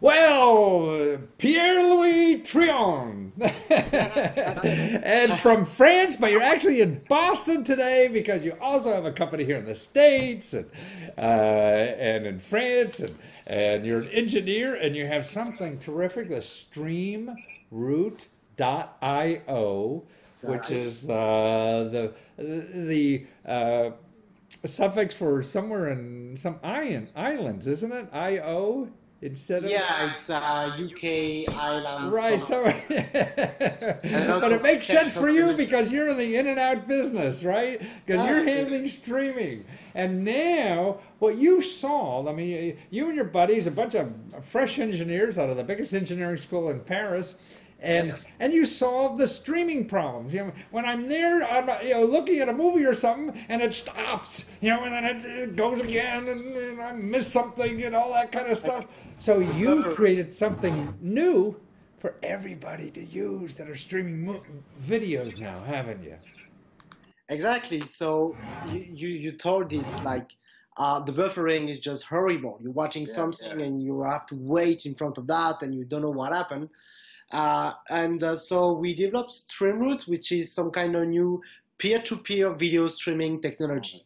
Well, Pierre-Louis Trion. And from France, but you're actually in Boston today because you also have a company here in the States and in France, and you're an engineer, and you have something terrific, the streamroot.io, which Exactly. is the suffix for somewhere in some islands, isn't it? IO instead of. Yeah, it's UK, Ireland, Right, some so a lot but it of makes sense special for you privileges. because you're in the in and out business, right? Because you're Exactly. handling streaming. And now what you solved, I mean, you and your buddies, a bunch of fresh engineers out of the biggest engineering school in Paris, Yes. and you solved the streaming problems. You know, when I'm there, I'm looking at a movie or something, and it stops, and then it goes again, and I miss something, and all that kind of stuff. So The you buffer. created something new for everybody to use that are streaming videos now, haven't you? Exactly. So you told it like the buffering is just horrible. You're watching something and you have to wait in front of that and you don't know what happened. And so we developed Streamroot, which is some kind of new peer-to-peer video streaming technology.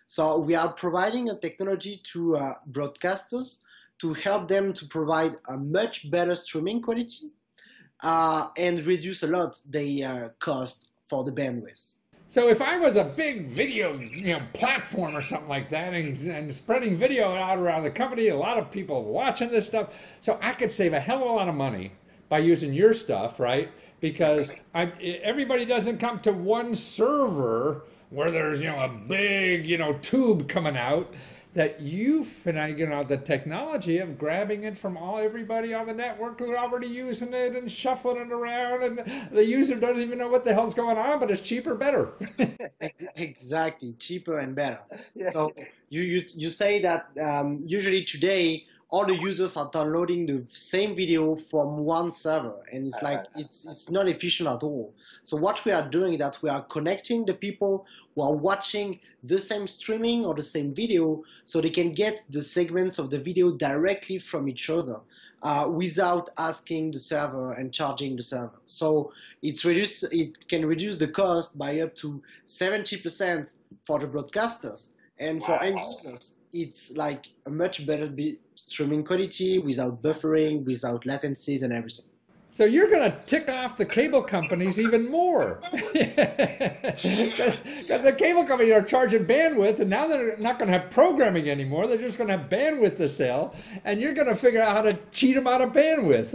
So we are providing a technology to broadcasters to help them to provide a much better streaming quality and reduce a lot the cost for the bandwidth. So if I was a big video, platform or something like that, and spreading video out around the company, a lot of people watching this stuff, so I could save a hell of a lot of money by using your stuff, right? Because everybody doesn't come to one server where there's a big tube coming out. That you figured out the technology of grabbing it from everybody on the network who's already using it and shuffling it around, and the user doesn't even know what the hell's going on, but it's cheaper, better. Exactly, cheaper and better. So you say that usually today all the users are downloading the same video from one server, and it's like it's not efficient at all. So what we are doing is that we are connecting the people who are watching the same streaming or the same video, so they can get the segments of the video directly from each other. Without asking the server and charging the server. So it can reduce the cost by up to 70% for the broadcasters. And for end users, it's like a much better streaming quality without buffering, without latencies and everything. So you're going to tick off the cable companies even more. Because the cable companies are charging bandwidth, and now they're not going to have programming anymore. They're just going to have bandwidth to sell, and you're going to figure out how to cheat them out of bandwidth.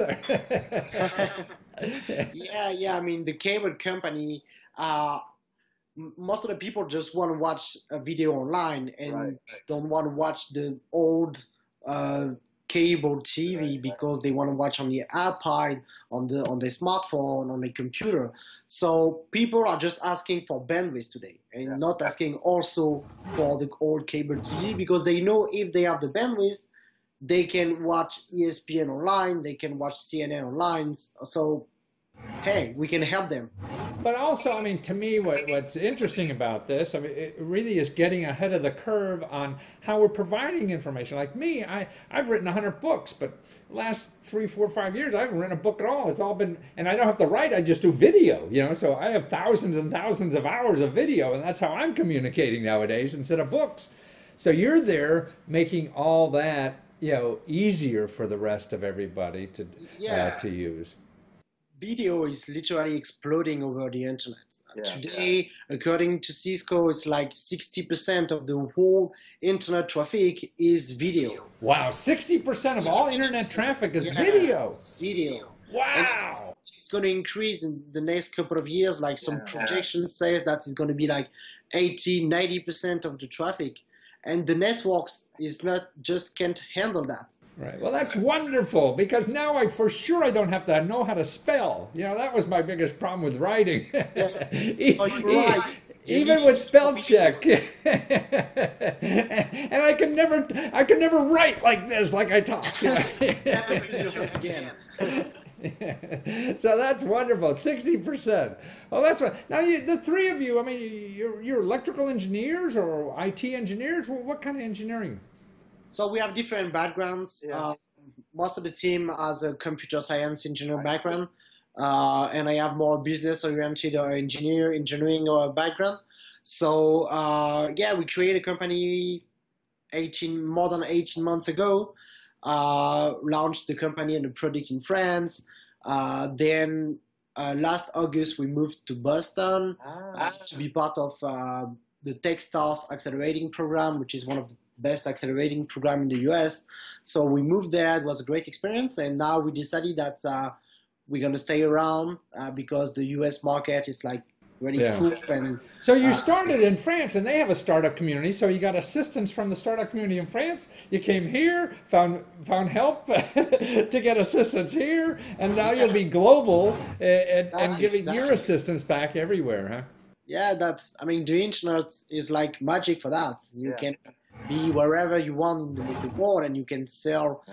Yeah. I mean, the cable company, most of the people just want to watch a video online and don't want to watch the old uh, cable TV because they want to watch on the iPad, on their smartphone, on their computer. So people are just asking for bandwidth today and not asking also for the old cable TV because they know if they have the bandwidth, they can watch ESPN online, they can watch CNN online. So hey, we can help them. But also, I mean, to me, what's interesting about this, I mean, it really is getting ahead of the curve on how we're providing information. Like me, I've written 100 books, but last 3, 4, 5 years, I haven't written a book at all. It's all been, and I don't have to write, I just do video, so I have thousands and thousands of hours of video, and that's how I'm communicating nowadays instead of books. So you're there making all that, easier for the rest of everybody Yeah, to use. video is literally exploding over the internet. Today, according to Cisco, it's like 60% of the whole internet traffic is video. Wow, 60% of all internet traffic is Yeah, video. it's video. And Wow. it's going to increase in the next couple of years. Like some projections says that it's going to be like 80, 90% of the traffic. And the networks is not just can't handle that. Right. Well, that's wonderful because now for sure I don't have to know how to spell. That was my biggest problem with writing. Yeah. E- Oh, you're e- right. You need Even to with spell spell check. And I could never write like this, like I talk. never use your again. So that's wonderful. 60%. Well, that's what. Now, the three of you, I mean, you're electrical engineers or IT engineers. What kind of engineering? So we have different backgrounds. most of the team has a computer science engineer background, and I have more business-oriented engineering background. So yeah, we created a company more than 18 months ago. Launched the company and the product in France. Then last August we moved to Boston to be part of the Techstars accelerating program, which is one of the best accelerating program in the US. So we moved there. It was a great experience, and now we decided that we're gonna stay around because the US market is like really Yeah. cool. And So you started in France, and they have a startup community. So you got assistance from the startup community in France. You came here, found help to get assistance here, and now you'll be global and giving your assistance back everywhere, huh? yeah, I mean, the internet is like magic for that. You can be wherever you want in the world, and you can sell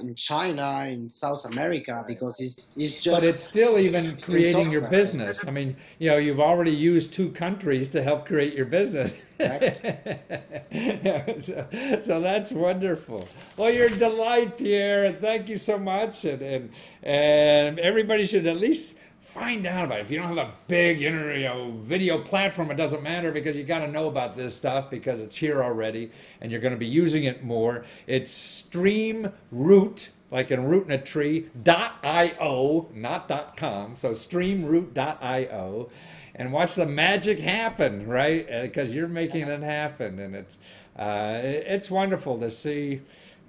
in China, in South America, because it's just. But it's still even creating your software. business. I mean, you've already used 2 countries to help create your business. Yeah, so that's wonderful. Well, you're a delight, Pierre, and thank you so much. And everybody should at least find out about it. If you don't have a big video platform, it doesn't matter, because you got to know about this stuff because it's here already and you're going to be using it more. It's StreamRoot, like in root in a tree, .io, not .com. So StreamRoot.io, and watch the magic happen, right? Because you're making it happen, and it's wonderful to see.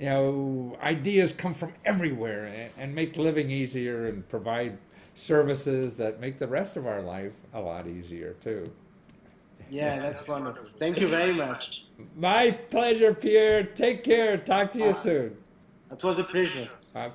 Ideas come from everywhere and make living easier and provide services that make the rest of our life a lot easier too. Yeah, that's wonderful. Thank you very much. My pleasure, Pierre. Take care. Talk to you soon. It was a pleasure. Bye.